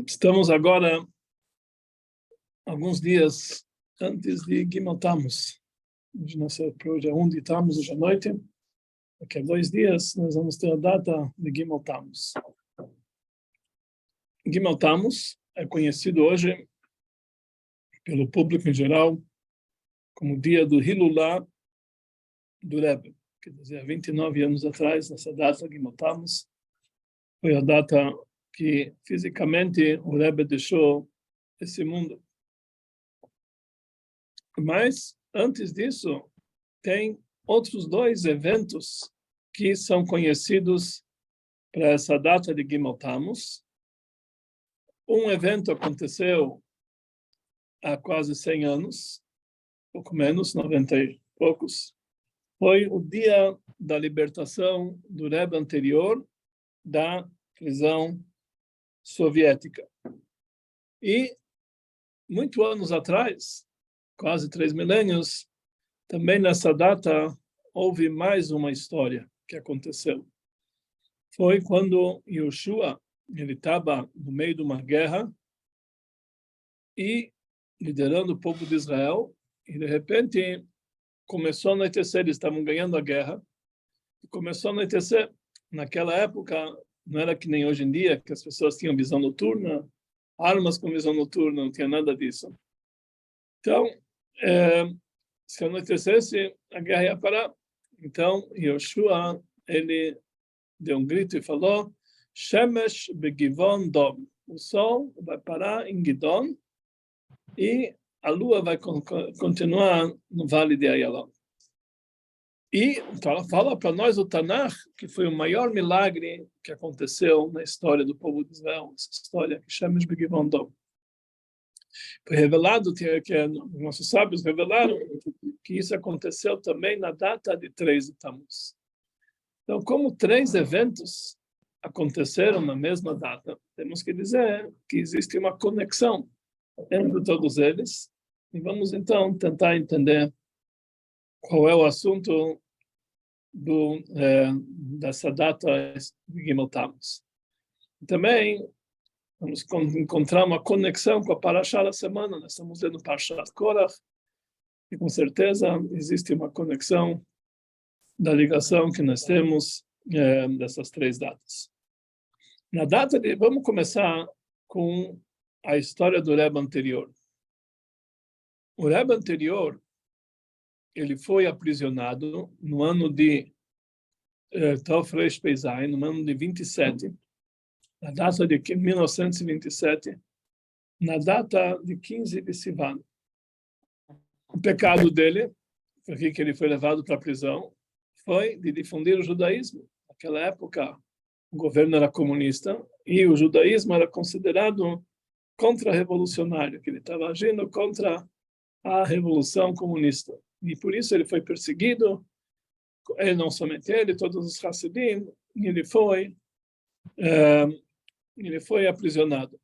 Estamos agora, alguns dias antes de Gimel Tammuz. Hoje é 1 de Tammuz, hoje à noite. Daqui a 2 dias nós vamos ter a data de Gimel Tammuz. Gimel Tammuz é conhecido hoje pelo público em geral como o dia do Hilulá do Rebbe. Quer dizer, 29 anos atrás, nessa data, Gimel Tammuz, foi a data que fisicamente o Rebbe deixou esse mundo. Mas, antes disso, tem outros 2 eventos que são conhecidos para essa data de Gimel Tammuz. Um evento aconteceu há quase 100 anos, pouco menos, 90 e poucos. Foi o dia da libertação do Rebbe anterior da prisão soviética. E, muito anos atrás, quase 3 milênios, também nessa data houve mais uma história que aconteceu. Foi quando Yoshua, ele estava no meio de uma guerra e liderando o povo de Israel, e de repente começou a anoitecer, eles estavam ganhando a guerra, e começou a anoitecer. Naquela época, não era que nem hoje em dia, que as pessoas tinham visão noturna, armas com visão noturna, não tinha nada disso. Então, se anoitecesse, a guerra ia parar. Então, Yoshua, ele deu um grito e falou: Shemesh begivon dom. O sol vai parar em Gidon e a lua vai continuar no Vale de Ayalon. E então ela fala para nós o Tanakh, que foi o maior milagre que aconteceu na história do povo de Israel, essa história que Shemesh begivon dom. Foi revelado, que nossos sábios revelaram que isso aconteceu também na data de 3 de Tammuz. Então, como 3 eventos aconteceram na mesma data, temos que dizer que existe uma conexão entre todos eles. E vamos, então, tentar entender qual é o assunto dessa data de Gimel Tammuz. Também vamos encontrar uma conexão com a Parashá da semana. Nós estamos lendo Parashat Korach, e com certeza existe uma conexão da ligação que nós temos dessas 3 datas. Na data vamos começar com a história do Rebbe anterior. O Rebbe anterior, ele foi aprisionado no ano de Tov Reish Pei Zayin, no ano de 27, na data de 1927, na data de 15 de Sivan. O pecado dele, por que ele foi levado para a prisão, foi de difundir o judaísmo. Naquela época, o governo era comunista e o judaísmo era considerado contra-revolucionário, que ele estava agindo contra a revolução comunista. E por isso ele foi perseguido, ele não somente ele, todos os Hassidim, e ele foi aprisionado.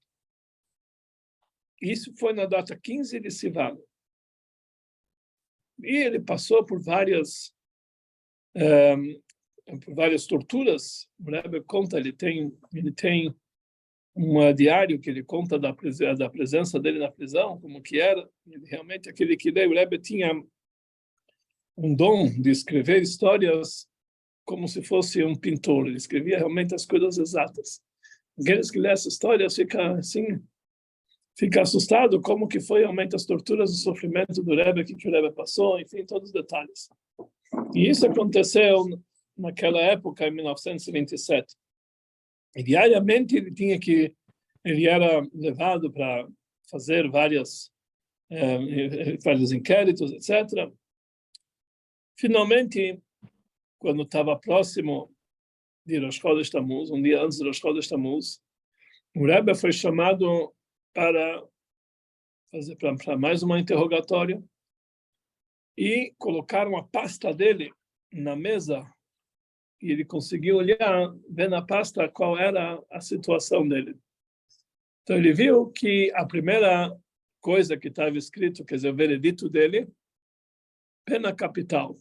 Isso foi na data 15 de Sivan. E ele passou por várias torturas. O Rebbe conta, ele tem um diário que ele conta da presença dele na prisão, como que era. Ele realmente, aquele que lê, o Rebbe tinha um dom de escrever histórias como se fosse um pintor. Ele escrevia realmente as coisas exatas. Aqueles que lê essa história fica assustado como que foi realmente as torturas, o sofrimento do Rebbe, que o Rebbe passou, enfim, todos os detalhes. E isso aconteceu naquela época, em 1927. E diariamente ele era levado para fazer vários inquéritos, etc. Finalmente, quando estava próximo de Rosh Chodesh Tammuz, um dia antes de Rosh Chodesh Tammuz, o Rebbe foi chamado para fazer para mais uma interrogatória e colocaram a pasta dele na mesa e ele conseguiu olhar, ver na pasta qual era a situação dele. Então ele viu que a primeira coisa que estava escrito, quer dizer, o veredito dele, pena capital.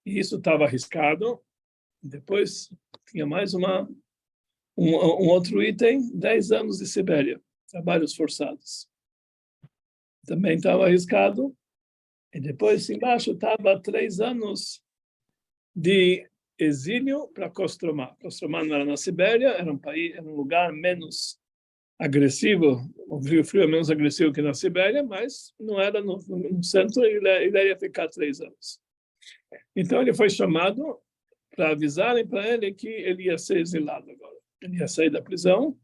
E isso estava arriscado. Depois tinha mais uma Um outro item, 10 anos de Sibéria, trabalhos forçados. Também estava arriscado. E depois, embaixo, estava 3 anos de exílio para Kostromá. Kostromá não era na Sibéria, era um lugar menos agressivo, o frio é menos agressivo que na Sibéria, mas não era no centro, ele iria ficar 3 anos. Então ele foi chamado para avisarem para ele que ele ia ser exilado agora. Ele ia sair da prisão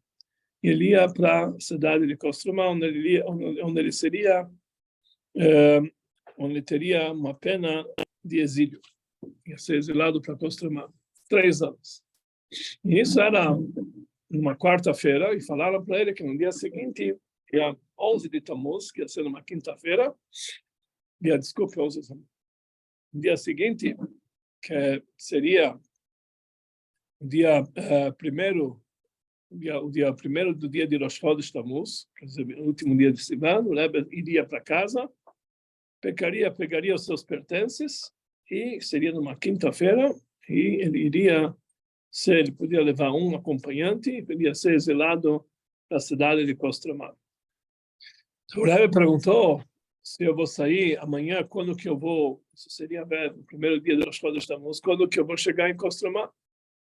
e ele ia para a cidade de Kostromá, onde ele seria, onde ele teria uma pena de exílio. Ia ser exilado para Kostromá. 3 anos. E isso era numa quarta-feira, e falaram para ele que no dia seguinte, dia 11 de Tammuz, que ia ser numa quinta-feira, desculpe, 11 de Tammuz, no dia seguinte, que seria o dia primeiro, o dia primeiro do dia de Rosh Chodesh Tammuz, quer dizer, o último dia de Sivan, o Rebbe iria para casa, pegaria os seus pertences, e seria numa quinta-feira, e ele iria ele podia levar um acompanhante e podia ser exilado da cidade de Kostromá. O Rebbe perguntou se eu vou sair amanhã, quando que eu vou, isso seria no primeiro dia de Rosh Chodesh Tammuz, quando que eu vou chegar em Kostromá.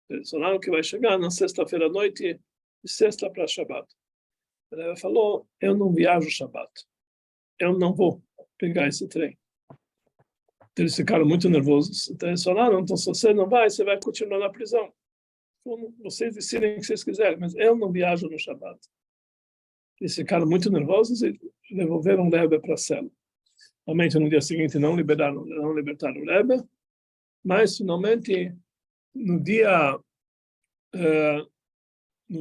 Eles falaram que vai chegar na sexta-feira à noite, de sexta para Shabbat. O Rebbe falou, eu não viajo Shabbat, eu não vou pegar esse trem. Então, eles ficaram muito nervosos. Então eles falaram, então se você não vai, você vai continuar na prisão. Vocês decidem o que vocês quiserem, mas eu não viajo no Shabbat. Eles ficaram muito nervosos e devolveram o Rebbe para a cela. Realmente, no dia seguinte, não libertaram o Rebbe, mas, finalmente, no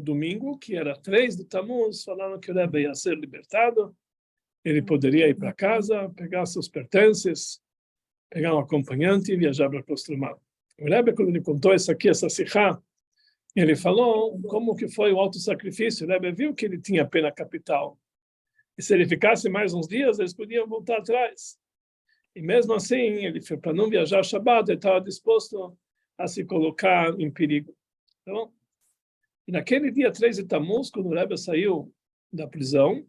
domingo, que era 3 de Tammuz, falaram que o Rebbe ia ser libertado, ele poderia ir para casa, pegar seus pertences, pegar um acompanhante e viajar para Kostromá. O Rebbe, quando ele contou essa sichá, ele falou como que foi o auto-sacrifício. O Rebbe viu que ele tinha pena capital. E se ele ficasse mais uns dias, eles podiam voltar atrás. E mesmo assim, para não viajar Shabbat, ele estava disposto a se colocar em perigo. Então, e naquele dia 3 de Tammuz, quando o Rebbe saiu da prisão,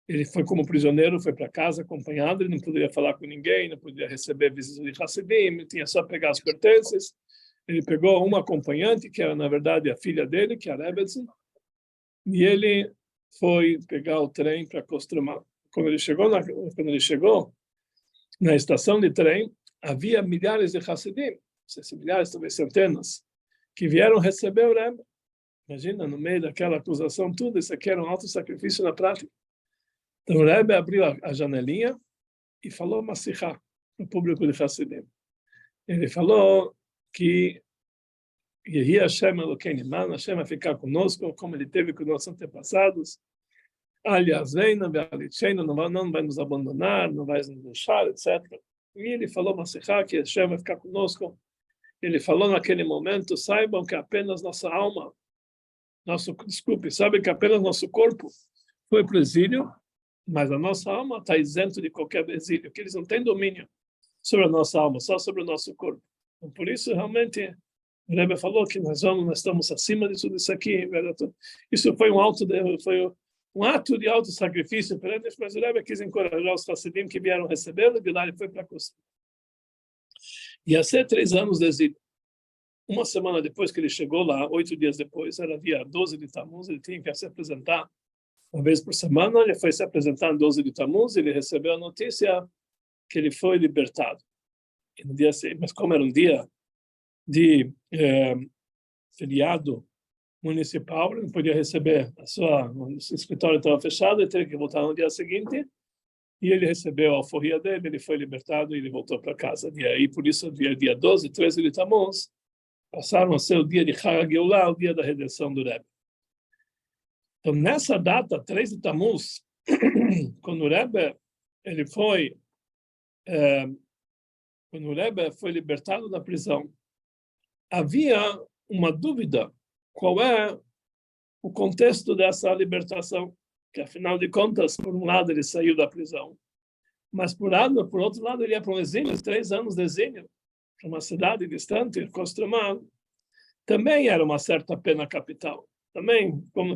ele foi como prisioneiro, foi para casa acompanhado, ele não poderia falar com ninguém, não poderia receber visitas de Hassidim, tinha só pegar os pertences. Ele pegou uma acompanhante, que era, na verdade, a filha dele, que era a Rebbetzin, e ele foi pegar o trem para Kostromá. Quando ele chegou na estação de trem, havia milhares de Hassidim, não sei se milhares, talvez centenas, que vieram receber o Rebbe. Imagina, no meio daquela acusação, tudo isso aqui era um auto-sacrifício na prática. Então o Rebbe abriu a janelinha e falou uma sichá no público de Hassidim. Ele falou que Yehi Hashem Elokeinu Imanu, Hashem vai ficar conosco, como ele teve com nossos antepassados. Aliás, não vai nos abandonar, não vai nos deixar, etc. E ele falou uma sichá que Hashem vai ficar conosco. Ele falou naquele momento, saibam que apenas nossa alma, sabe que apenas nosso corpo foi para o exílio, mas a nossa alma está isento de qualquer exílio, que eles não têm domínio sobre a nossa alma, só sobre o nosso corpo. Então, por isso, realmente, o Rebbe falou que nós estamos acima de tudo isso aqui. Isso foi um ato de auto-sacrifício para eles, mas o Rebbe quis encorajar os Hassidim que vieram recebê-lo, e de lá ele foi para a costa. Ia ser 3 anos de exílio. Uma semana depois que ele chegou lá, 8 dias depois, era dia 12 de Tammuz, ele tinha que se apresentar uma vez por semana. Ele foi se apresentar em 12 de Tammuz, ele recebeu a notícia que ele foi libertado. E no dia, mas como era um dia de feriado municipal, ele não podia receber, o escritório estava fechado, ele teve que voltar no dia seguinte, e ele recebeu a alforria dele, ele foi libertado e ele voltou para casa. E aí, por isso, dia 12, 13 de Tammuz, passaram a ser o dia de Chag HaGeulah, o dia da redenção do Rebbe. Então, nessa data, 3 de Tammuz, quando o Rebbe foi libertado da prisão, havia uma dúvida qual é o contexto dessa libertação, que afinal de contas, por um lado ele saiu da prisão, mas por outro lado ele ia para um exílio, 3 anos de exílio, para uma cidade distante, Kostromá. também era uma certa pena capital. Também, como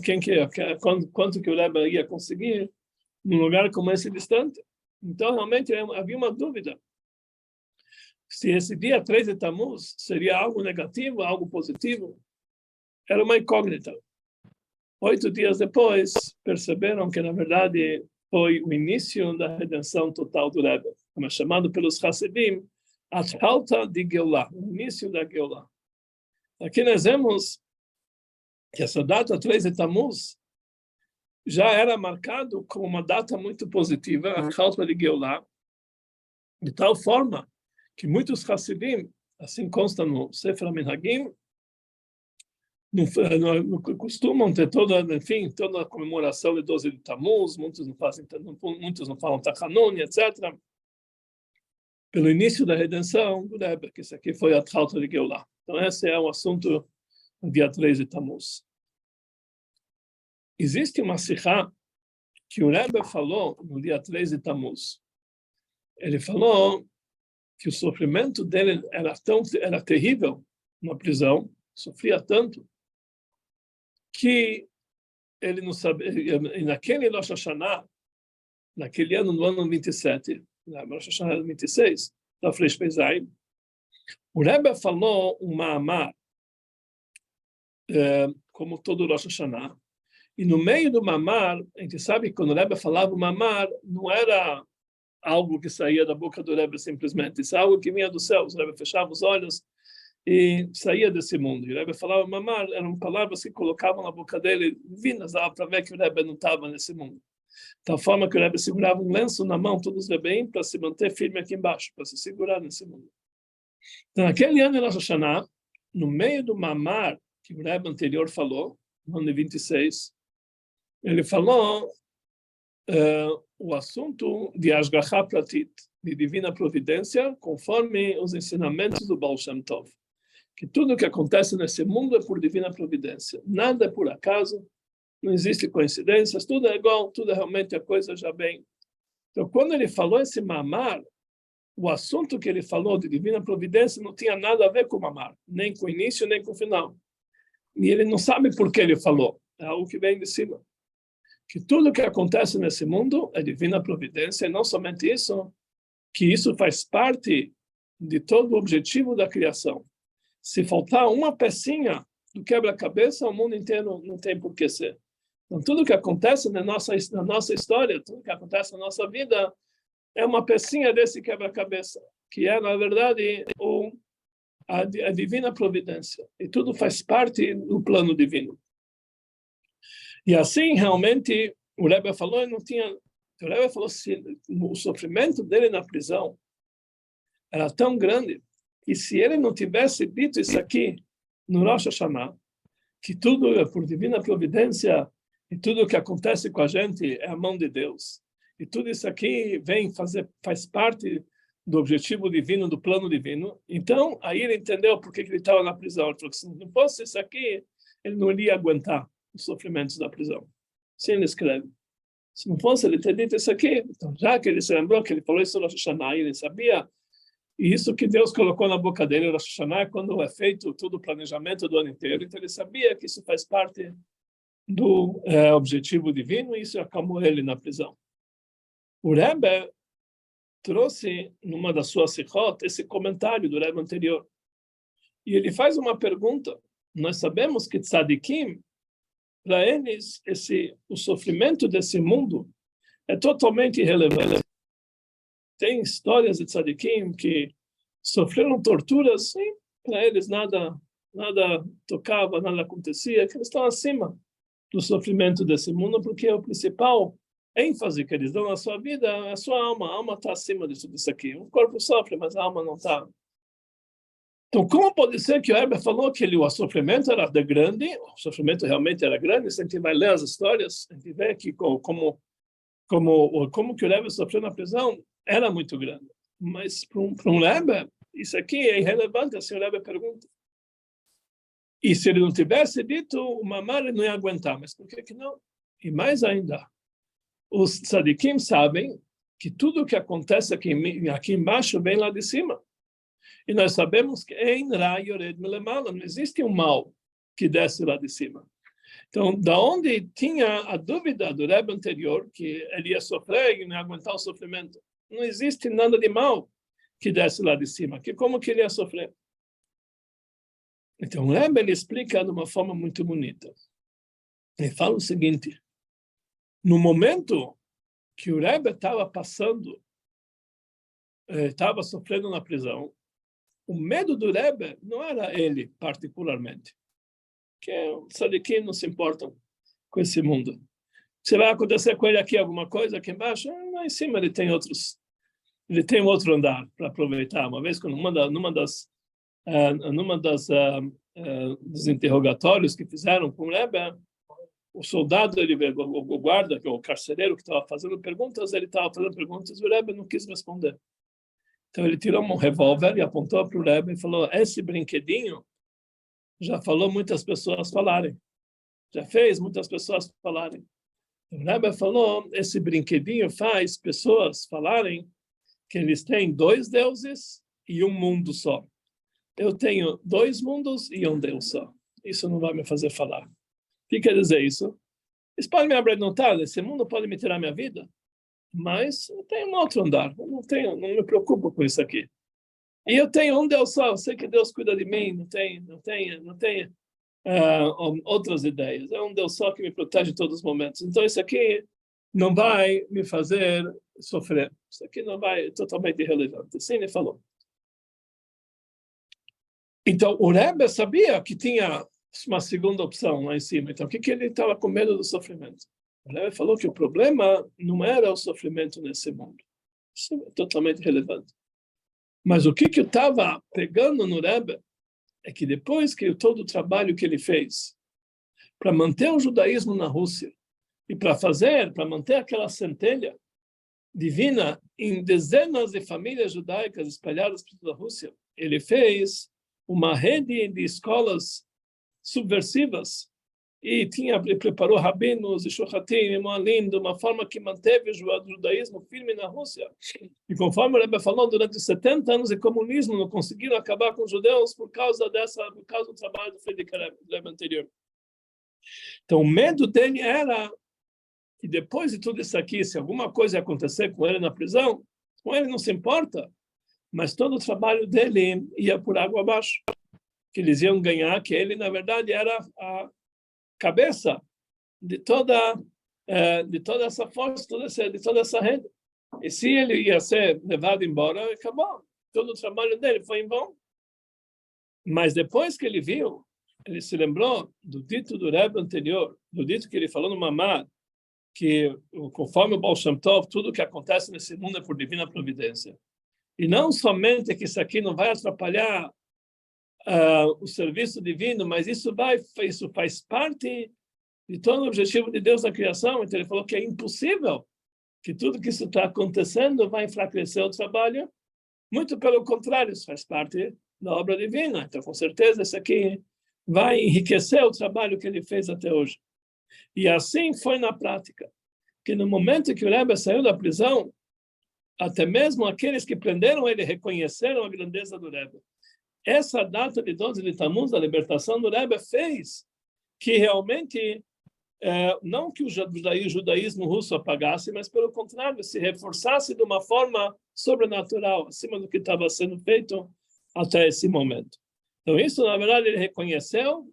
quanto que o Rebbe ia conseguir num lugar como esse distante. Então, realmente, havia uma dúvida. Se esse dia 3 de Tammuz seria algo negativo, algo positivo, era uma incógnita. 8 dias depois, perceberam que, na verdade, foi o início da redenção total do Rebbe, como é chamado pelos Hasidim, Athalta de Geulah, o início da Geulah. Aqui nós vemos que essa data 3 de Tammuz já era marcado como uma data muito positiva, Athalta de Geulah, de tal forma que muitos Hasidim, assim consta no Sefer HaMinhagim, costumam ter toda a comemoração de 12 de Tammuz, muitos não falam Tachanun, etc. Pelo início da redenção do Rebbe, que isso aqui foi a Athalta de Geulah. Então esse é o assunto do dia 3 de Tammuz. Existe uma sikha que o Rebbe falou no dia 3 de Tammuz. Ele falou que o sofrimento dele era terrível na prisão, sofria tanto, que ele não sabia, e naquele Rosh Hashanah, naquele ano, no ano 27, Rosh Hashanah 26, da Fresh Pesai, o Rebbe falou um Ma'amar, como todo Rosh Hashanah, e no meio do Ma'amar, a gente sabe que quando o Rebbe falava o Ma'amar, não era algo que saía da boca do Rebbe simplesmente, isso é algo que vinha do céu, o Rebbe fechava os olhos e saía desse mundo. E o Rebbe falava Mamar, eram palavras que colocavam na boca dele, divinas, dava para ver que o Rebbe não estava nesse mundo. De tal forma que o Rebbe segurava um lenço na mão, todos os Rebbeim, para se manter firme aqui embaixo, para se segurar nesse mundo. Então, naquele ano de Rosh Hashanah, no meio do Mamar, que o Rebbe anterior falou, no ano de 26, ele falou o assunto de Ashgacha Pratit, de divina providência, conforme os ensinamentos do Baal Shem Tov. Que tudo que acontece nesse mundo é por divina providência. Nada é por acaso, não existe coincidências, tudo é igual, tudo é realmente a coisa já bem. Então, quando ele falou esse mamar, o assunto que ele falou de divina providência não tinha nada a ver com o mamar, nem com o início, nem com o final. E ele não sabe por que ele falou, é algo que vem de cima. Que tudo que acontece nesse mundo é divina providência, e não somente isso, que isso faz parte de todo o objetivo da criação. Se faltar uma pecinha do quebra-cabeça, o mundo inteiro não tem por que ser. Então, tudo que acontece na nossa história, tudo que acontece na nossa vida, é uma pecinha desse quebra-cabeça, que é, na verdade, a divina providência. E tudo faz parte do plano divino. E assim, realmente, o Rebbe falou, o Rebbe falou assim, o sofrimento dele na prisão era tão grande, e se ele não tivesse dito isso aqui no Rosh Hashanah, que tudo é por divina providência e tudo o que acontece com a gente é a mão de Deus, e tudo isso aqui faz parte do objetivo divino, do plano divino, então aí ele entendeu por que ele estava na prisão. Ele falou que se não fosse isso aqui, ele não iria aguentar os sofrimentos da prisão. Assim ele escreve. Se não fosse ele ter dito isso aqui, então já que ele se lembrou que ele falou isso no Rosh Hashanah, ele sabia. E isso que Deus colocou na boca dele, Rosh Hashanah, quando é feito todo o planejamento do ano inteiro. Então ele sabia que isso faz parte do objetivo divino, e isso acalmou ele na prisão. O Rebbe trouxe, numa das suas sikhot, esse comentário do Rebbe anterior. E ele faz uma pergunta. Nós sabemos que tzadikim, para eles, o sofrimento desse mundo é totalmente irrelevante. Tem histórias de tzadikim que sofreram torturas, e para eles nada tocava, nada acontecia, que eles estão acima do sofrimento desse mundo, porque o principal ênfase que eles dão na sua vida é a sua alma. A alma está acima de tudo isso aqui. O corpo sofre, mas a alma não está. Então, como pode ser que o Rebbe falou que o sofrimento era grande? O sofrimento realmente era grande. Se a gente vai ler as histórias, a gente vê que como que o Rebbe sofreu na prisão era muito grande. Mas para um Rebbe, isso aqui é irrelevante, assim o Rebbe pergunta. E se ele não tivesse dito, o mamar ele não ia aguentar. Mas por que não? E mais ainda, os tzadikim sabem que tudo o que acontece aqui embaixo vem lá de cima. E nós sabemos que não existe um mal que desce lá de cima. Então, da onde tinha a dúvida do Rebbe anterior, que ele ia sofrer e não ia aguentar o sofrimento, não existe nada de mal que desce lá de cima, que como que ele ia sofrer? Então, o Rebbe ele explica de uma forma muito bonita. Ele fala o seguinte, no momento que o Rebbe estava passando, estava sofrendo na prisão, o medo do Rebbe não era ele particularmente, que os tzadikim não se importam com esse mundo. Se vai acontecer com ele aqui alguma coisa aqui embaixo, lá em cima ele tem um outro andar para aproveitar. Uma vez, numa dos interrogatórios que fizeram com o Rebbe, o soldado, o guarda, o carcereiro que estava fazendo perguntas, ele estava fazendo perguntas e o Rebbe não quis responder. Então ele tirou um revólver e apontou para o Rebbe e falou, esse brinquedinho já falou muitas pessoas falarem. Já fez muitas pessoas falarem. O Rebbe falou, esse brinquedinho faz pessoas falarem que eles têm 2 deuses e um mundo só. Eu tenho 2 mundos e um Deus só. Isso não vai me fazer falar. O que quer dizer isso? Isso pode me abrenotar, esse mundo pode me tirar minha vida, mas eu tenho um outro andar. Eu não me preocupo com isso aqui. E eu tenho um Deus só, eu sei que Deus cuida de mim, não tem outras ideias. É um Deus só que me protege em todos os momentos. Então isso aqui não vai me fazer sofrer. Isso aqui não vai, é totalmente irrelevante. Assim ele falou. Então o Rebbe sabia que tinha uma segunda opção lá em cima. Então o que ele estava com medo do sofrimento? O Rebbe falou que o problema não era o sofrimento nesse mundo. Isso é totalmente relevante. Mas o que eu estava pegando no Rebbe é que depois que todo o trabalho que ele fez para manter o judaísmo na Rússia e para manter aquela centelha divina em dezenas de famílias judaicas espalhadas por toda a Rússia, ele fez uma rede de escolas subversivas e preparou rabinos e shohatim e moalim de uma forma que manteve o judaísmo firme na Rússia. E conforme o Rebbe falou, durante 70 anos de comunismo não conseguiram acabar com os judeus por causa do trabalho do Friedrich Rebbe anterior. Então o medo dele era que depois de tudo isso aqui, se alguma coisa acontecer com ele na prisão, com ele não se importa, mas todo o trabalho dele ia por água abaixo. Que eles iam ganhar, que ele, na verdade, era a cabeça de toda essa força, de toda essa rede. E se ele ia ser levado embora, acabou. Todo o trabalho dele foi em vão. Mas depois que ele viu, ele se lembrou do dito do Rebbe anterior, do dito que ele falou no Mamad, que conforme o Baal Shem Tov, tudo que acontece nesse mundo é por divina providência. E não somente que isso aqui não vai atrapalhar o serviço divino, mas isso faz parte de todo o objetivo de Deus na criação. Então ele falou que é impossível que tudo que isso está acontecendo vai enfraquecer o trabalho. Muito pelo contrário, isso faz parte da obra divina. Então, com certeza, isso aqui vai enriquecer o trabalho que ele fez até hoje. E assim foi na prática, que no momento que o Rebbe saiu da prisão, até mesmo aqueles que prenderam ele reconheceram a grandeza do Rebbe. Essa data de 12 de Tammuz, da libertação do Rebbe, fez que realmente, não que o judaísmo russo apagasse, mas pelo contrário, se reforçasse de uma forma sobrenatural, acima do que estava sendo feito até esse momento. Então isso, na verdade, ele reconheceu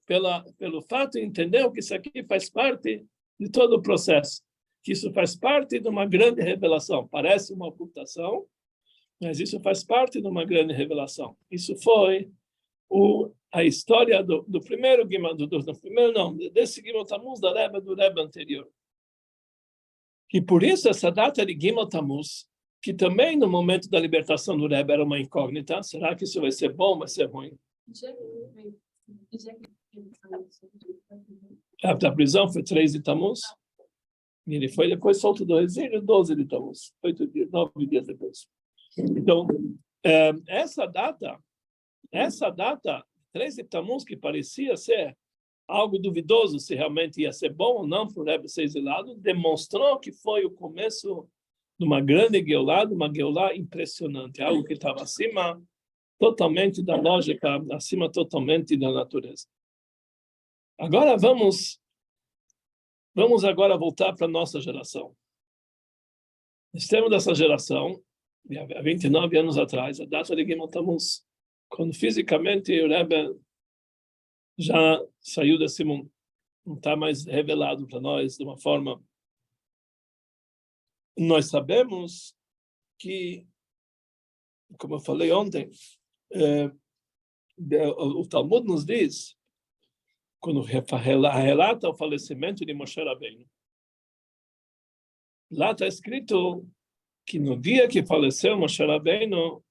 pelo fato de entender que isso aqui faz parte de todo o processo, que isso faz parte de uma grande revelação. Parece uma ocultação, mas isso faz parte de uma grande revelação. Isso foi a história do primeiro Gimel, desse Gimel Tammuz do Rebbe anterior. E por isso essa data de Gimel Tammuz, que também no momento da libertação do Rebbe era uma incógnita, será que isso vai ser bom ou vai ser ruim? A prisão foi 3 de Tammuz, e ele foi depois solto do exílio 12 de Tammuz, 9 dias depois. Então, essa data, 3 de Tammuz, que parecia ser algo duvidoso se realmente ia ser bom ou não para o Rebbe ser exilado, demonstrou que foi o começo de uma grande Geulá, de uma Geulá impressionante, algo que estava acima totalmente da lógica, acima totalmente da natureza. Agora vamos agora voltar para a nossa geração. Nós temos dessa geração, há 29 anos atrás, a data de Gimel Tammuz, quando fisicamente o Rebbe já saiu desse mundo. Não está mais revelado para nós de uma forma. Nós sabemos que, como eu falei ontem, o Talmud nos diz, quando relata o falecimento de Moshe Rabbeinu, lá está escrito que no dia que faleceu Moshe Rabbeinu,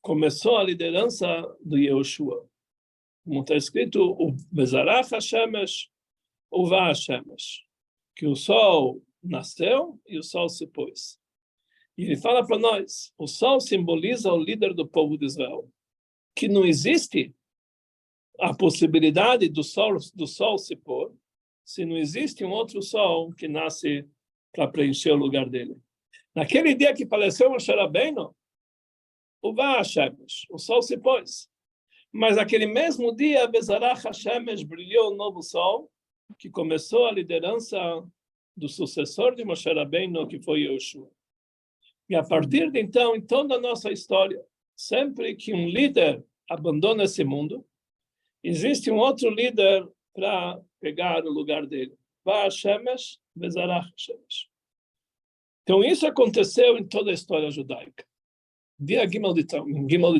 começou a liderança do Yehoshua. Como está escrito, o Bezarach HaShemesh, o Va HaShemesh, que o sol nasceu e o sol se pôs. E ele fala para nós, o sol simboliza o líder do povo de Israel, que não existe a possibilidade do sol se pôr, se não existe um outro sol que nasce para preencher o lugar dele. Naquele dia que faleceu Moshe Rabbeinu, o Va HaShemesh, o sol se pôs. Mas naquele mesmo dia, Bezarach HaShemesh, brilhou um novo sol, que começou a liderança do sucessor de Moshe Rabbeinu, que foi Yehoshua. E a partir de então, em toda a nossa história, sempre que um líder abandona esse mundo, existe um outro líder para pegar o lugar dele. Va HaShemesh, Bezarach HaShemesh. Então, isso aconteceu em toda a história judaica. Dia Gimel de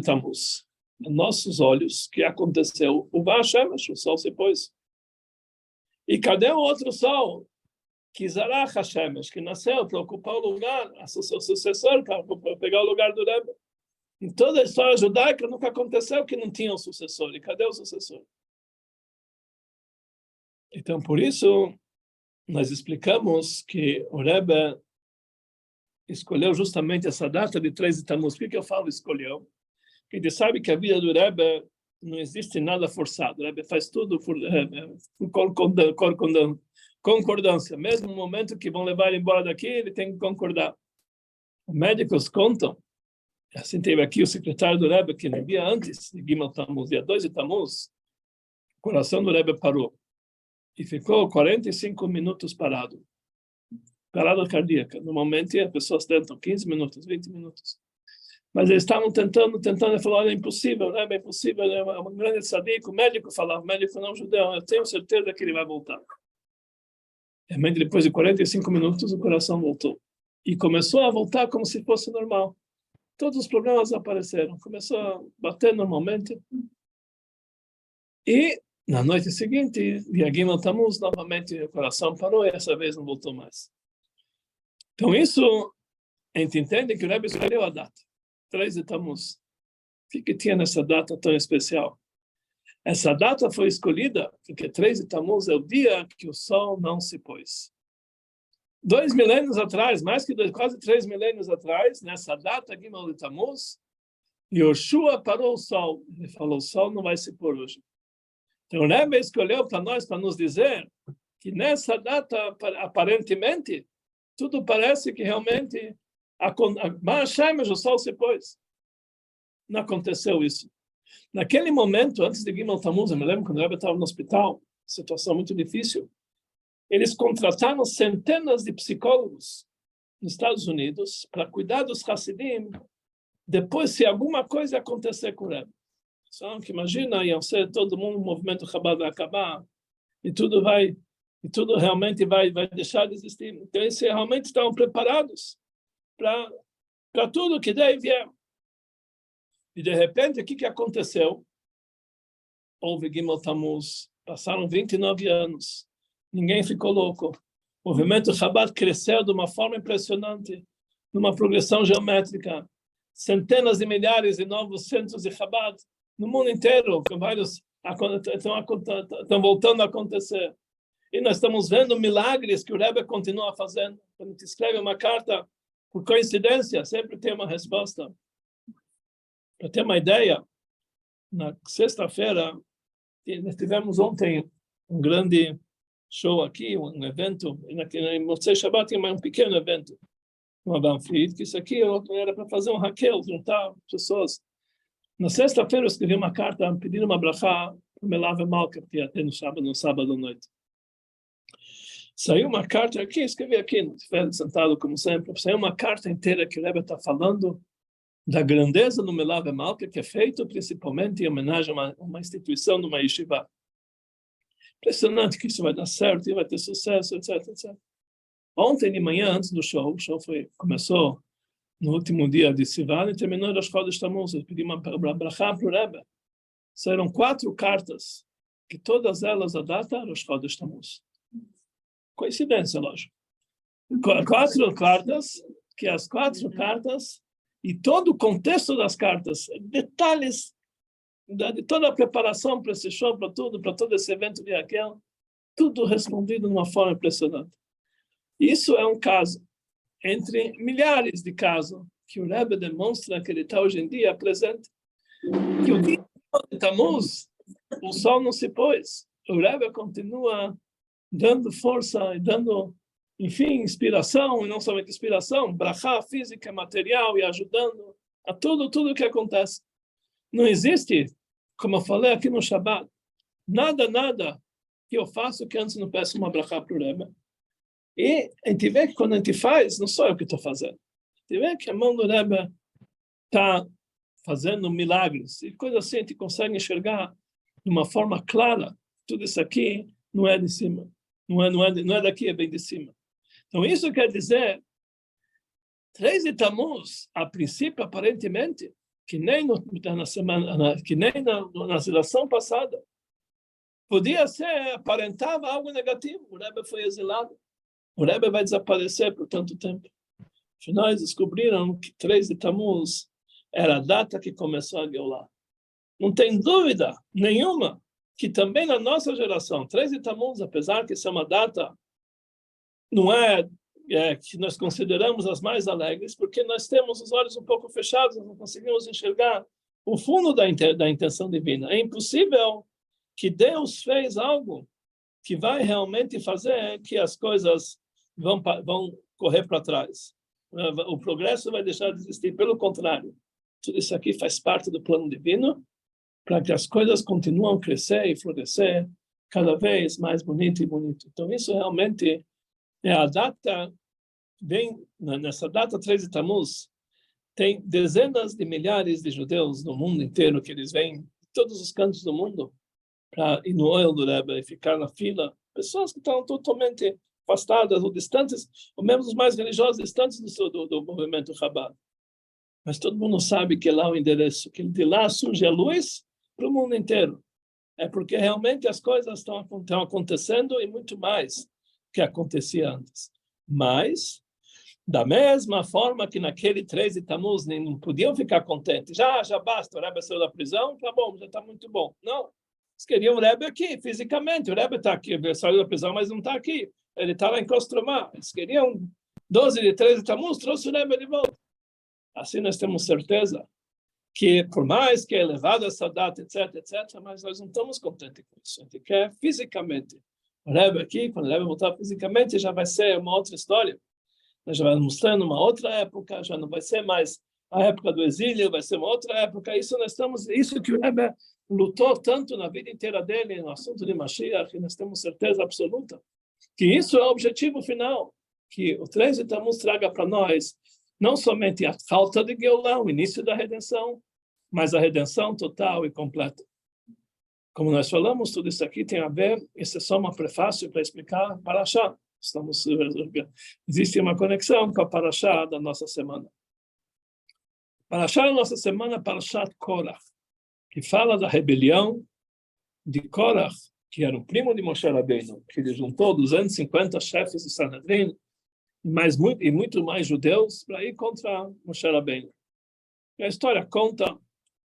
Tammuz, nos nossos olhos, que aconteceu o Va HaShemesh, o sol se pôs. E cadê o outro sol? Que Zarach HaShemesh, que nasceu para ocupar o lugar, o seu sucessor, para pegar o lugar do Rebbe. Em toda a história judaica nunca aconteceu que não tinha um sucessor. E cadê o sucessor? Então, por isso, nós explicamos que o Rebbe escolheu justamente essa data de 13 de Tammuz. Por que eu falo escolheu? Porque ele sabe que a vida do Rebbe não existe nada forçado. O Rebbe faz tudo por concordância. Mesmo no momento que vão levar ele embora daqui, ele tem que concordar. Os médicos contam, assim teve aqui o secretário do Rebbe, que no dia antes de Gimel Tammuz, dia 2 de Tammuz, o coração do Rebbe parou. E ficou 45 minutos parado. Parada cardíaca. Normalmente as pessoas tentam 15 minutos, 20 minutos. Mas eles estavam tentando, ele falou, olha, é impossível, né? É impossível, é uma grande sadico. O médico falava, o médico não judeu, eu tenho certeza que ele vai voltar. Realmente, depois de 45 minutos, o coração voltou. E começou a voltar como se fosse normal. Todos os problemas apareceram. Começou a bater normalmente. E, na noite seguinte, dia Gimel Tammuz, novamente o coração parou e essa vez não voltou mais. Então, isso, a gente entende que o Rebbe escolheu a data. 3 de Tammuz. O que tinha nessa data tão especial? Essa data foi escolhida porque 3 de Tammuz é o dia que o sol não se pôs. 2 milênios atrás, quase 3 milênios atrás, nessa data, Gimel de Tammuz, Yehoshua parou o sol. Ele falou, o sol não vai se pôr hoje. Então o Rebbe escolheu para nós, para nos dizer que nessa data, aparentemente, tudo parece que realmente o sol se pôs. Não aconteceu isso. Naquele momento, antes de Gimel Tammuz, eu me lembro quando o Rebbe estava no hospital, situação muito difícil, eles contrataram centenas de psicólogos nos Estados Unidos para cuidar dos Hassidim depois se alguma coisa acontecer com o Rebbe. Só que imagina, iam ser todo mundo, o movimento Chabad vai acabar e tudo realmente vai deixar de existir. Então eles realmente estavam preparados para tudo que daí vier. E de repente, o que aconteceu? Houve Gimel Tammuz, passaram 29 anos, ninguém ficou louco. O movimento Chabad cresceu de uma forma impressionante, numa progressão geométrica. Centenas de milhares de novos centros de Chabad no mundo inteiro, que vários estão voltando a acontecer. E nós estamos vendo milagres que o Rebbe continua fazendo. Quando a gente escreve uma carta, por coincidência, sempre tem uma resposta. Para ter uma ideia, na sexta-feira, nós tivemos ontem um grande show aqui, um evento, e no Motzei Shabbat tinha um pequeno evento, uma Banfrit, que isso aqui era para fazer um hakel, juntar pessoas. Na sexta-feira eu escrevi uma carta pedindo uma brachá para o Melav Malka, que ia ter no sábado à noite. Saiu uma carta aqui, escrevi aqui, sentado como sempre, saiu uma carta inteira que o Rebbe está falando da grandeza do Melav Malka, que é feito principalmente em homenagem a uma instituição, de uma yeshiva. Impressionante que isso vai dar certo, e vai ter sucesso, etc, etc. Ontem de manhã, antes do show, o show começou no último dia de Sivan e terminou Rosh Chodesh Tammuz. Eu pedi uma brachá para o Rebbe. Saíram 4 cartas, que todas elas a data Rosh Chodesh Tammuz. Coincidência, lógico. 4 cartas, que as 4 cartas, e todo o contexto das cartas, detalhes de toda a preparação para esse show, para todo esse evento de Raquel, tudo respondido de uma forma impressionante. Isso é um caso, entre milhares de casos, que o Rebbe demonstra que ele está hoje em dia presente. Que o dia de Tammuz, o sol não se pôs. O Rebbe continua dando força e dando, enfim, inspiração, e não somente inspiração, brachá física, material, e ajudando a tudo que acontece. Não existe, como eu falei aqui no Shabbat, nada que eu faço que antes não peço uma brachá para o Rebbe. E a gente vê que quando a gente faz, não sou eu que estou fazendo. A gente vê que a mão do Rebbe está fazendo milagres. E coisa assim, a gente consegue enxergar de uma forma clara. Tudo isso aqui não é de cima. Não é daqui, é bem de cima. Então, isso quer dizer, 3 de Tammuz, a princípio, aparentemente, que nem na exiliação passada, podia ser, aparentava algo negativo. O Rebbe foi exilado. O Rebbe vai desaparecer por tanto tempo. Afinal, eles descobriram que 3 de Tammuz era a data que começou a Geulah. Não tem dúvida nenhuma que também na nossa geração, 3 de Tammuz, apesar que isso é uma data, não é que nós consideramos as mais alegres, porque nós temos os olhos um pouco fechados, não conseguimos enxergar o fundo da intenção divina. É impossível que Deus fez algo que vai realmente fazer que as coisas vão correr para trás. O progresso vai deixar de existir. Pelo contrário, tudo isso aqui faz parte do plano divino para que as coisas continuem a crescer e florescer cada vez mais bonito e bonito. Então, isso realmente é a data, nessa data 3 de Tammuz, tem dezenas de milhares de judeus no mundo inteiro que eles vêm de todos os cantos do mundo para ir no Ohel do Rebbe e ficar na fila. Pessoas que estão totalmente afastadas ou distantes, ou mesmo os mais religiosos distantes do movimento Chabad. Mas todo mundo sabe que é lá o endereço, que de lá surge a luz para o mundo inteiro. É porque realmente as coisas estão acontecendo e muito mais que acontecia antes. Mas, da mesma forma que naquele 3 de Tammuz não podiam ficar contentes, já basta, o Rebbe saiu da prisão, tá bom, já está muito bom. Não, eles queriam o Rebbe aqui, fisicamente. O Rebbe está aqui, ele saiu da prisão, mas não está aqui. Ele está lá em Kostromá. Eles queriam 12 de 13 de Tammuz, trouxe o Rebbe de volta. Assim nós temos certeza que, por mais que é elevado essa data, etc, mas nós não estamos contentes com isso. A gente quer fisicamente. O Rebbe aqui, quando o Rebbe voltar fisicamente, já vai ser uma outra história. Nós já vamos mostrando uma outra época, já não vai ser mais a época do exílio, vai ser uma outra época. Isso que o Rebbe lutou tanto na vida inteira dele no assunto de Mashiach, e nós temos certeza absoluta que isso é o objetivo final, que o 3 de Tammuz traga para nós não somente a falta de Geulah, o início da redenção, mas a redenção total e completa. Como nós falamos, tudo isso aqui tem a ver, isso é só uma prefácio para explicar Parashá. Existe uma conexão com a Parashá da nossa semana. Parashá da nossa semana, Parashat Korach, que fala da rebelião de Korach, que era o primo de Moshe Rabbeinu, que ele juntou 250 chefes de Sanhedrin, e muito mais judeus, para ir contra Moshe Rabbeinu. E a história conta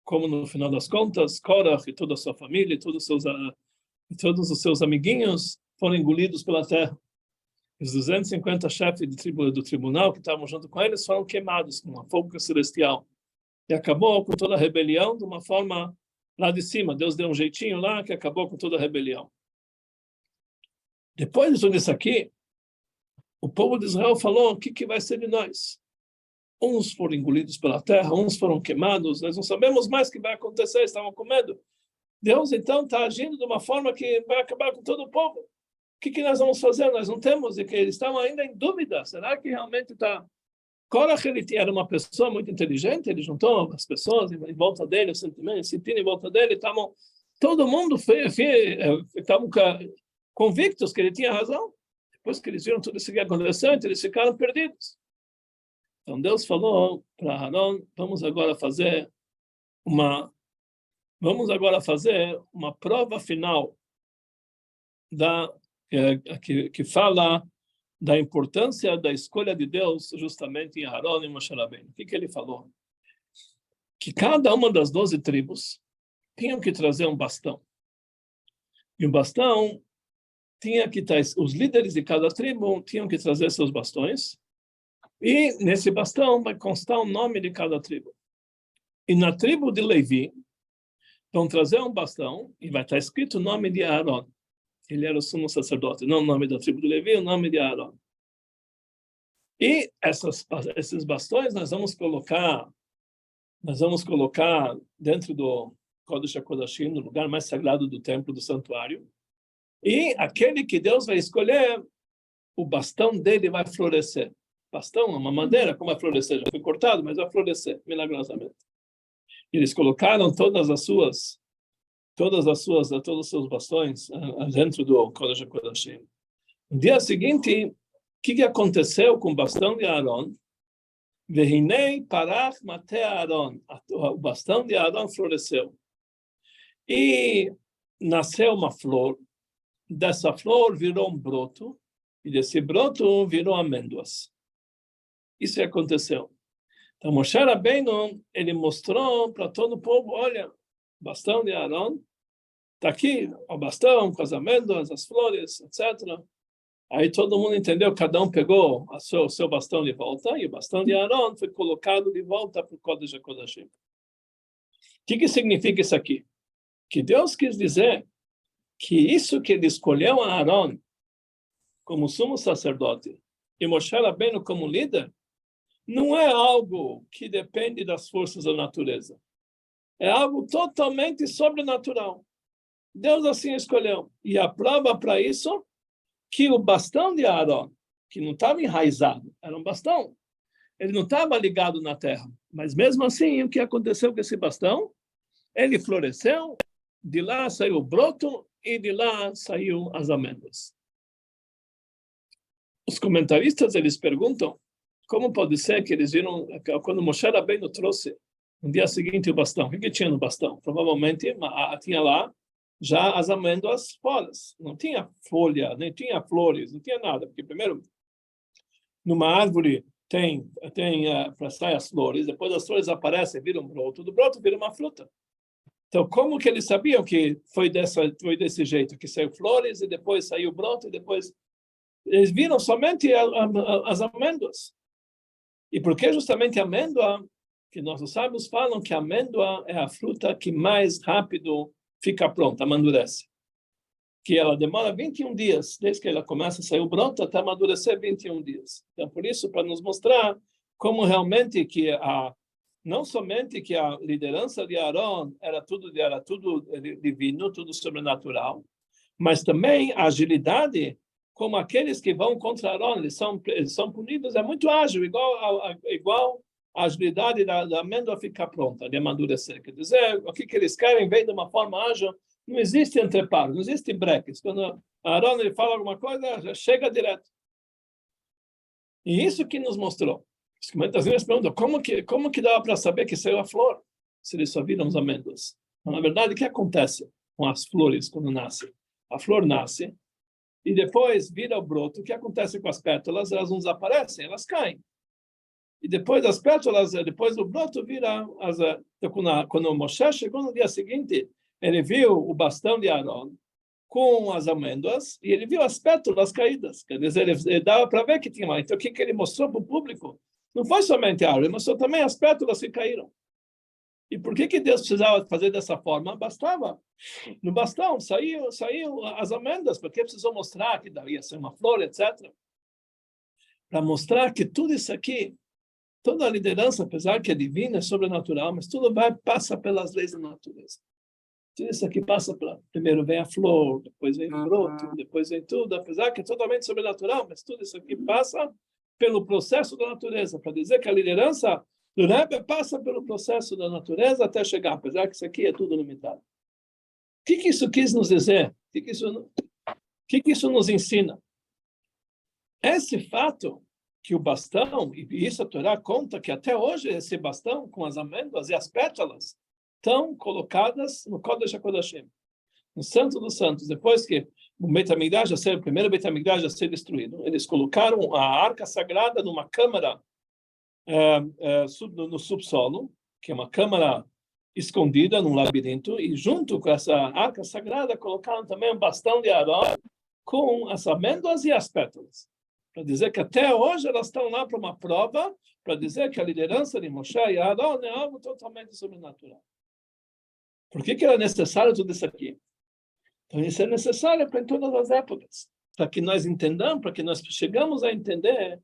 como, no final das contas, Korach e toda a sua família, e todos os seus amiguinhos foram engolidos pela terra. Os 250 chefes do tribunal que estavam junto com eles foram queimados com uma fogo celestial. E acabou com toda a rebelião de uma forma lá de cima. Deus deu um jeitinho lá que acabou com toda a rebelião. Depois de tudo isso aqui, o povo de Israel falou: o que vai ser de nós? uns foram engolidos pela terra, uns foram queimados, nós não sabemos mais o que vai acontecer, estavam com medo. Deus, então, está agindo de uma forma que vai acabar com todo o povo. O que nós vamos fazer? Nós não temos, e que eles estavam ainda em dúvida. Será que realmente está... Korach, ele era uma pessoa muito inteligente, ele juntou as pessoas em volta dele, os sentimentos, sentindo em volta dele, estavam... Todo mundo estavam convictos que ele tinha razão. Depois que eles viram tudo isso que aconteceu, eles ficaram perdidos. Então Deus falou para Aaron, vamos agora fazer uma prova final que fala da importância da escolha de Deus justamente em Aaron e Moshe Rabbeinu. O que ele falou? Que cada uma das 12 tribos tinham que trazer um bastão. E o bastão tinha que estar, os líderes de cada tribo tinham que trazer seus bastões, e nesse bastão vai constar o nome de cada tribo. E na tribo de Levi, vão trazer um bastão e vai estar escrito o nome de Aaron. Ele era o sumo sacerdote, não o nome da tribo de Levi, o nome de Aaron. E esses bastões nós vamos colocar dentro do Kodesh HaKodashim, no lugar mais sagrado do templo, do santuário. E aquele que Deus vai escolher, o bastão dele vai florescer. Bastão é uma madeira, como vai florescer? Já foi cortado, mas vai florescer, milagrosamente. Eles colocaram todos os seus bastões dentro do Kodesh HaKodashim. No dia seguinte, o que aconteceu com o bastão de Aaron? Vehinei parach mate Aaron. O bastão de Aaron floresceu. E nasceu uma flor. Dessa flor virou um broto. E desse broto virou amêndoas. Isso aconteceu. Então, Moshe Rabbeinu, ele mostrou para todo o povo, olha, o bastão de Aaron, está aqui, o bastão com as amêndoas, as flores, etc. Aí todo mundo entendeu, cada um pegou o seu bastão de volta, e o bastão de Aaron foi colocado de volta para o Kodesh HaKodashim. O que significa isso aqui? Que Deus quis dizer que isso que ele escolheu a Aaron como sumo sacerdote e Moshe Rabbeinu como líder, não é algo que depende das forças da natureza. É algo totalmente sobrenatural. Deus assim escolheu. E a prova para isso, que o bastão de Aaron, que não estava enraizado, era um bastão, ele não estava ligado na terra. Mas mesmo assim, o que aconteceu com esse bastão? Ele floresceu, de lá saiu o broto, e de lá saiu as amêndoas. Os comentaristas, eles perguntam, como pode ser que eles viram, quando Moshe Rabbeinu trouxe, no dia seguinte, o bastão, o que tinha no bastão? Provavelmente tinha lá já as amêndoas fora. Não tinha folha, nem tinha flores, não tinha nada. Porque primeiro, numa árvore tem para sair as flores, depois as flores aparecem, viram um broto, do broto vira uma fruta. Então, como que eles sabiam que foi desse jeito, que saiu flores, e depois saiu broto, e depois... Eles viram somente as amêndoas. E por que justamente a amêndoa? Que nossos sábios falam que a amêndoa é a fruta que mais rápido fica pronta, amadurece. Que ela demora 21 dias, desde que ela começa a sair o broto até amadurecer 21 dias. Então, por isso, para nos mostrar como realmente que não somente que a liderança de Aaron era tudo divino, tudo sobrenatural, mas também a agilidade, como aqueles que vão contra Aaron, eles são punidos, é muito ágil, igual a agilidade da amêndoa ficar pronta, de amadurecer. Quer dizer, o que eles querem vem de uma forma ágil, não existe entreparos, não existe breques. Quando Aaron ele fala alguma coisa, já chega direto. E isso que nos mostrou. Os comentaristas perguntam, como que dava para saber que saiu a flor, se eles só viram as amêndoas? Então, na verdade, o que acontece com as flores quando nascem? A flor nasce, e depois vira o broto. O que acontece com as pétalas? Elas não desaparecem, elas caem. E depois das pétalas, depois do broto, vira quando o Moshe chegou no dia seguinte, ele viu o bastão de Aaron com as amêndoas, e ele viu as pétalas caídas. Quer dizer, ele dava para ver que tinha mais. Então, o que ele mostrou para o público? Não foi somente a árvore, ele mostrou também as pétalas que caíram. E por que Deus precisava fazer dessa forma? Bastava. No bastão saiu as amêndoas, porque precisou mostrar que ia ser uma flor, etc. Para mostrar que tudo isso aqui Toda a liderança, apesar que é divina, é sobrenatural, mas tudo passa pelas leis da natureza. Tudo isso aqui passa primeiro vem a flor, depois vem o broto, depois vem tudo, apesar que é totalmente sobrenatural, mas tudo isso aqui passa pelo processo da natureza, para dizer que a liderança do Rebbe passa pelo processo da natureza até chegar, apesar que isso aqui é tudo limitado. O que isso quis nos dizer? O que isso nos ensina? Esse fato que o bastão, e isso a Torá conta que até hoje esse bastão com as amêndoas e as pétalas estão colocadas no Kodesh HaKodashim, no Santo dos Santos. Depois que o primeiro Beit HaMikdash a ser destruído, eles colocaram a Arca Sagrada numa câmara no subsolo, que é uma câmara escondida num labirinto, e junto com essa Arca Sagrada colocaram também um bastão de Arão com as amêndoas e as pétalas, para dizer que até hoje elas estão lá para uma prova, para dizer que a liderança de Moshe e Arão é algo totalmente sobrenatural. Por que era necessário tudo isso aqui? Então, isso é necessário para em todas as épocas, para que nós entendamos, para que nós chegamos a entender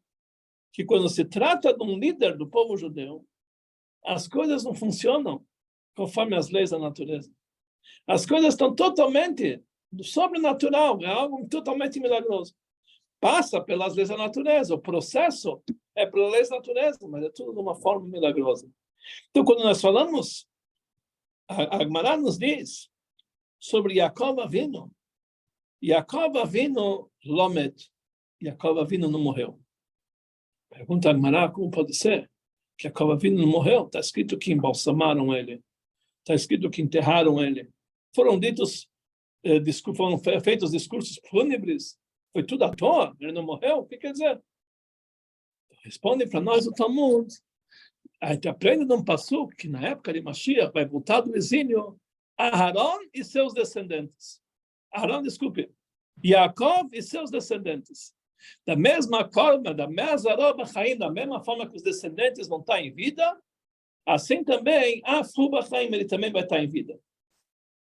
que quando se trata de um líder do povo judeu, as coisas não funcionam conforme as leis da natureza. As coisas estão totalmente do sobrenatural, é algo totalmente milagroso. Passa pelas leis da natureza, o processo é pelas leis da natureza, mas é tudo de uma forma milagrosa. Então, quando nós falamos, a Gemara nos diz sobre Yaakov Avinu. Yaakov Avinu lomet. Yaakov Avinu não morreu. Pergunta a Gemara, como pode ser que Yaakov Avinu não morreu? Está escrito que embalsamaram ele. Está escrito que enterraram ele. Foram feitos discursos fúnebres. Foi tudo à toa? Ele não morreu? O que quer dizer? Responde para nós o Talmud. A gente aprende de um passuco que na época de Mashiach vai voltar do exílio Aharon e seus descendentes. Aharon, desculpe. Yaakov e seus descendentes. Da mesma forma, da mesma forma que os descendentes vão estar em vida, assim também Afru Bachaim, ele também vai estar em vida.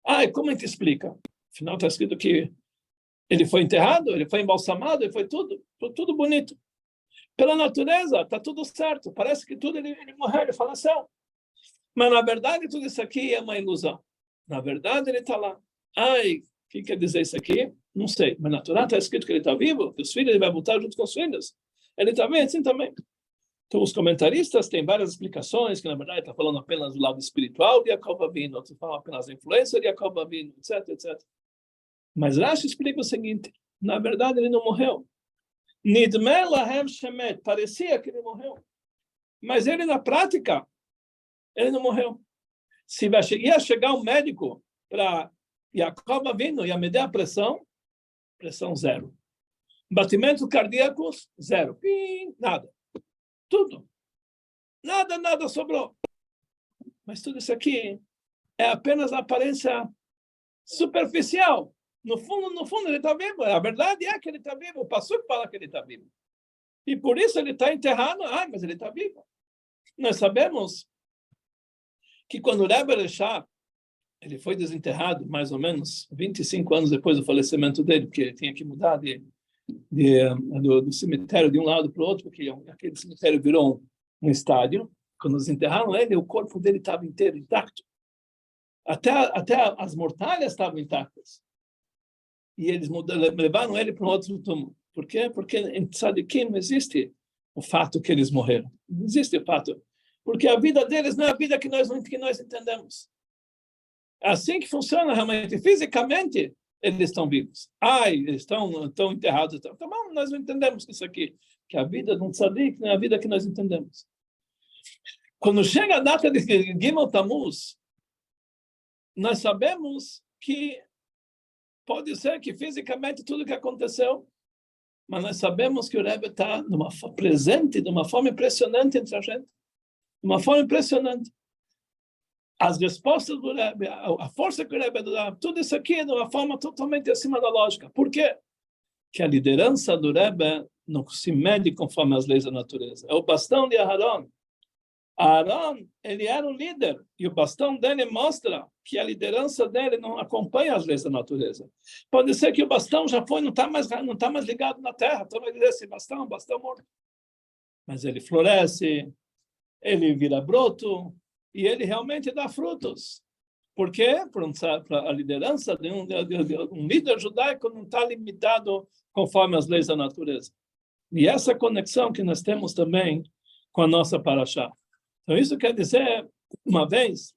E como a gente explica? Afinal está escrito que ele foi enterrado, ele foi embalsamado, ele foi tudo bonito. Pela natureza, está tudo certo. Parece que tudo ele morreu, ele faleceu. Mas, na verdade, tudo isso aqui é uma ilusão. Na verdade, ele está lá. O que quer dizer isso aqui? Não sei. Mas na Torá está escrito que ele está vivo, que os filhos ele vai voltar junto com os filhos. Ele está bem, assim também. Então, os comentaristas têm várias explicações, que, na verdade, está falando apenas do lado espiritual de Yaakov Avinu, outros falam apenas da influência de Yaakov Avinu, etc, etc. Mas Rashi explica o seguinte, na verdade, ele não morreu. Nidme lahem shemet, parecia que ele morreu. Mas ele, na prática, ele não morreu. Se ia chegar um médico para Yaakov Avinu, ia medir a pressão zero. Batimentos cardíacos, zero. Nada. Tudo. Nada sobrou. Mas tudo isso aqui é apenas a aparência superficial. No fundo, ele está vivo. A verdade é que ele está vivo. O passuco fala que ele está vivo. E por isso ele está enterrado. Mas ele está vivo. Nós sabemos que quando o Rebbe Elishar, ele foi desenterrado mais ou menos 25 anos depois do falecimento dele, porque ele tinha que mudar do cemitério de um lado para o outro, porque aquele cemitério virou um estádio. Quando desenterraram ele, o corpo dele estava inteiro, intacto. Até as mortalhas estavam intactas. E eles levaram ele para um outro túmulo. Por quê? Porque em Tzadikim não existe o fato que eles morreram. Não existe o fato. Porque a vida deles não é a vida que nós entendemos. É assim que funciona realmente. Fisicamente, eles estão vivos. Eles estão enterrados. Então, bom, nós não entendemos isso aqui. Que a vida de um tzadik não é a vida que nós entendemos. Quando chega a data de Gimel Tammuz, nós sabemos que pode ser que fisicamente tudo que aconteceu, mas nós sabemos que o Rebbe está presente de uma forma impressionante entre a gente. De uma forma impressionante. As respostas do Rebbe, a força que o Rebbe dá, tudo isso aqui é de uma forma totalmente acima da lógica. Por quê? Que a liderança do Rebbe não se mede conforme as leis da natureza. É o bastão de Aharon. Aharon, ele era o líder, e o bastão dele mostra que a liderança dele não acompanha as leis da natureza. Pode ser que o bastão já não está mais ligado na terra, então vai dizer esse bastão é um bastão morto. Mas ele floresce, ele vira broto e ele realmente dá frutos. Por quê? Para a liderança de um líder judaico não está limitado conforme as leis da natureza. E essa conexão que nós temos também com a nossa paraxá. Então, isso quer dizer, uma vez,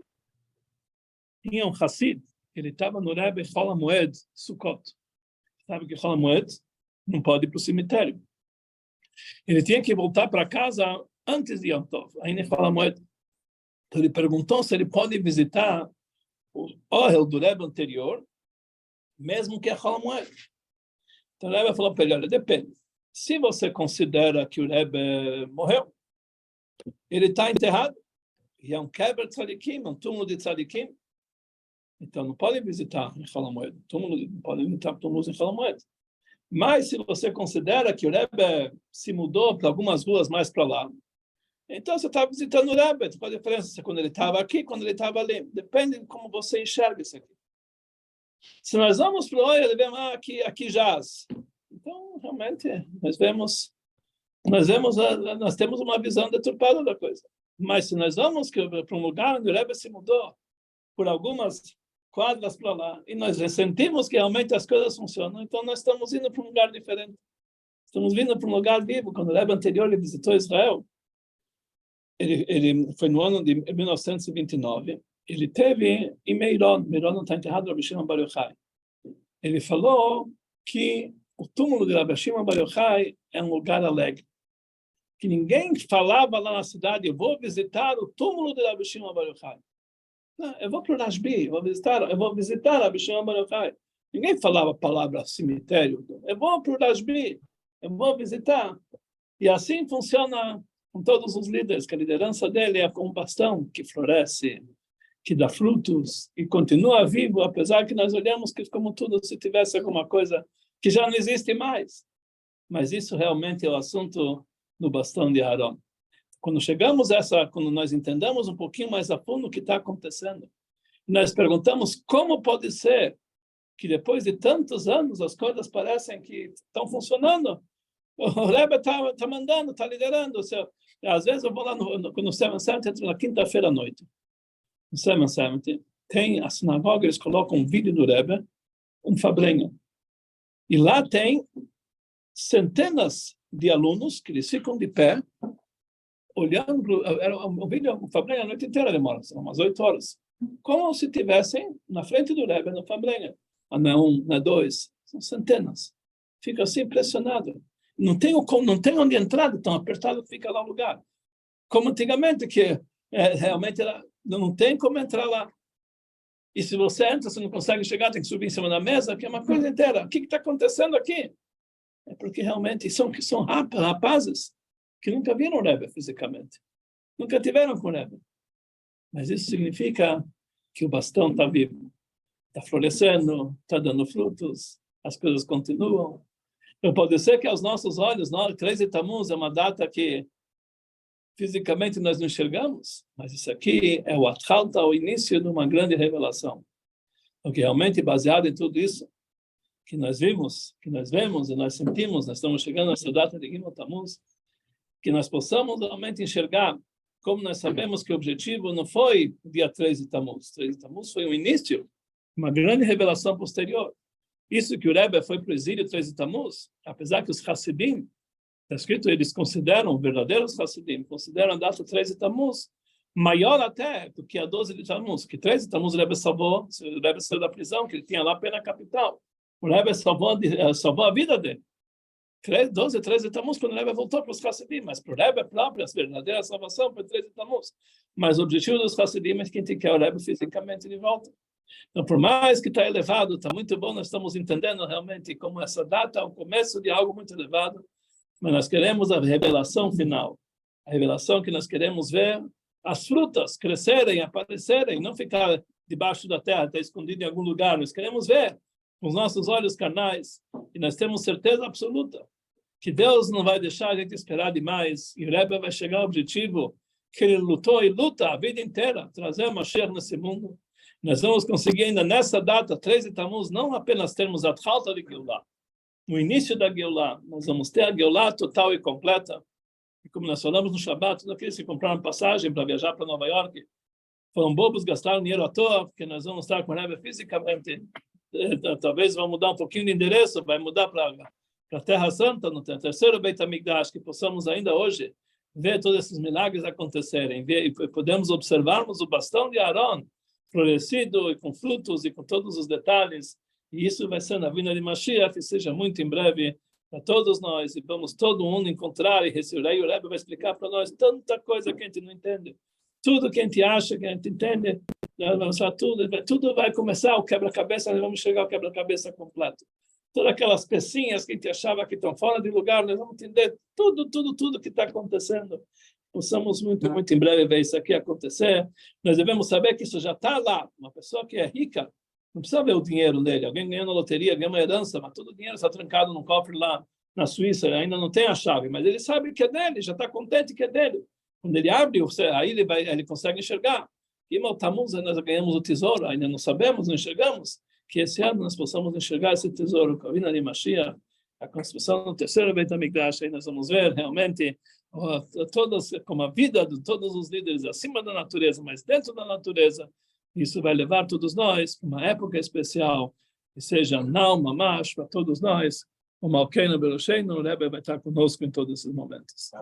tinha um Hassid, ele estava no Rebbe Chol HaMoed, Sukkot. Sabe que Chol HaMoed não pode ir para o cemitério. Ele tinha que voltar para casa antes de Yom Tov, ainda em Chol HaMoed. Então, ele perguntou se ele pode visitar o Ohel do Rebbe anterior, mesmo que é Chol HaMoed. Então, o Rebbe falou para ele, olha, depende. Se você considera que o Rebbe morreu, ele está enterrado, e é um Keber Tzadikim, um túmulo de Tzadikim, então não pode visitar em Chol HaMoed. Não pode visitar túmulos em Chol HaMoed. Mas se você considera que o Rebbe se mudou para algumas ruas mais para lá, então você está visitando o Rebbe. Qual a diferença? Quando ele estava aqui, quando ele estava ali. Depende de como você enxerga isso aqui. Se nós vamos para o olho, ele vê, aqui jaz. Então, realmente, nós temos uma visão deturpada da coisa. Mas se nós vamos para um lugar onde o Rebbe se mudou por algumas quadras para lá, e nós sentimos que realmente as coisas funcionam, então nós estamos indo para um lugar diferente. Estamos vindo para um lugar vivo. Quando o Rebbe anterior ele visitou Israel, ele foi no ano de 1929, ele teve em Meiron não está enterrado Rabbi Shimon Bar Yochai. Ele falou que o túmulo de Rabbi Shimon Bar Yochai é um lugar alegre. Que ninguém falava lá na cidade, eu vou visitar o túmulo de Rabbi Shimon Bar Yochai. Não, eu vou para o Rashbi, eu vou visitar Rabbi Shimon Bar Yochai. Ninguém falava a palavra cemitério. Eu vou para o Rashbi, eu vou visitar. E assim funciona com todos os líderes, que a liderança dele é como um bastão que floresce, que dá frutos e continua vivo, apesar que nós olhamos que como tudo se tivesse alguma coisa que já não existe mais. Mas isso realmente é o assunto do bastão de Aaron. Quando nós entendemos um pouquinho mais a fundo o que está acontecendo, nós perguntamos como pode ser que depois de tantos anos as coisas parecem que estão funcionando. O Rebbe está mandando, está liderando. Às vezes eu vou lá no 770, na quinta-feira à noite. No 770, tem a sinagoga, eles colocam um vídeo do Rebbe, um fabrenho. E lá tem centenas de alunos que eles ficam de pé, olhando o vídeo, o Fabrenha, a noite inteira demora, são umas 8 horas. Como se estivessem na frente do Rebbe, no Fabrenha. Não é um, não é dois, são centenas. Fica assim impressionado. Não tem onde entrar, tão apertado que fica lá o lugar. Como antigamente, que realmente não tem como entrar lá. E se você entra, você não consegue chegar, tem que subir em cima da mesa, que é uma coisa inteira. O que está acontecendo aqui? É porque realmente são rapazes que nunca viram o Rebbe fisicamente. Nunca tiveram com o Rebbe. Mas isso significa que o bastão está vivo. Está florescendo, está dando frutos, as coisas continuam. Então, pode ser que aos nossos olhos, 13 Tammuz é uma data que fisicamente nós não enxergamos, mas isso aqui é o Atchalta, o início de uma grande revelação. Porque realmente, baseado em tudo isso, que nós vemos e nós sentimos, nós estamos chegando nessa data de Gimel Tammuz, que nós possamos realmente enxergar como nós sabemos que o objetivo não foi o dia 13 de Tammuz. 13 de Tammuz foi o início, uma grande revelação posterior. Isso que o Rebbe foi para o exílio 13 de Tammuz, apesar que os Hassidim, está escrito, eles consideram, verdadeiros Hassidim, consideram a data 13 de Tammuz maior até do que a 12 de Tammuz, que 13 de Tammuz o Rebbe salvou, o Rebbe saiu da prisão, que ele tinha lá pela capital. O Rebbe salvou a vida dele. 12, 13 de Tammuz, quando o Rebbe voltou para os Hassidim, mas para o Rebbe próprio, a verdadeira salvação foi 13 de Tammuz. Mas o objetivo dos Hassidim é que a gente quer o Rebbe fisicamente de volta. Então, por mais que está elevado, está muito bom, nós estamos entendendo realmente como essa data é o começo de algo muito elevado, mas nós queremos a revelação final. A revelação que nós queremos ver as frutas crescerem, aparecerem, não ficar debaixo da terra, estar escondido em algum lugar. Nós queremos ver com os nossos olhos carnais, e nós temos certeza absoluta que Deus não vai deixar a gente esperar demais, e o Rebbe vai chegar ao objetivo que ele lutou e luta a vida inteira, trazer Mashiach nesse mundo. Nós vamos conseguir ainda nessa data, 13 de Tammuz, não apenas termos a Atchalta de Geulah. No início da Geulah, nós vamos ter a Geulah total e completa, E como nós falamos no Shabbat, todos aqueles que compraram passagem para viajar para Nova York foram bobos, gastaram dinheiro à toa, porque nós vamos estar com a Rebbe fisicamente. Talvez vão mudar um pouquinho de endereço, vai mudar para a Terra Santa, no terceiro Beit HaMikdash, que possamos ainda hoje ver todos esses milagres acontecerem, ver, e podemos observarmos o bastão de Aaron florescido e com frutos e com todos os detalhes, e isso vai ser na vinda de Mashiach, que seja muito em breve para todos nós, e vamos todo mundo encontrar e receber. Aí o Rebbe vai explicar para nós tanta coisa que a gente não entende, tudo que a gente acha que a gente entende, tudo vai começar o quebra-cabeça, nós vamos chegar ao quebra-cabeça completo. Todas aquelas pecinhas que a gente achava que estão fora de lugar, nós vamos entender tudo que está acontecendo. Possamos muito em breve ver isso aqui acontecer. Nós devemos saber que isso já está lá. Uma pessoa que é rica, não precisa ver o dinheiro dele. Alguém ganhou na loteria, ganhou uma herança, mas todo o dinheiro está trancado num cofre lá na Suíça, ele ainda não tem a chave, mas ele sabe que é dele, já está contente que é dele. Quando ele abre, aí ele consegue enxergar. E nós ganhamos o tesouro, ainda não sabemos, não enxergamos. Que esse ano nós possamos enxergar esse tesouro, com a vinda de Mashiach, a construção do terceiro Beit HaMikdash, aí nós vamos ver realmente como a vida de todos os líderes acima da natureza, mas dentro da natureza, isso vai levar todos nós para uma época especial, que seja Nau Mamash para todos nós, o Malkeinu Beroshenu, o Rebbe vai estar conosco em todos esses momentos.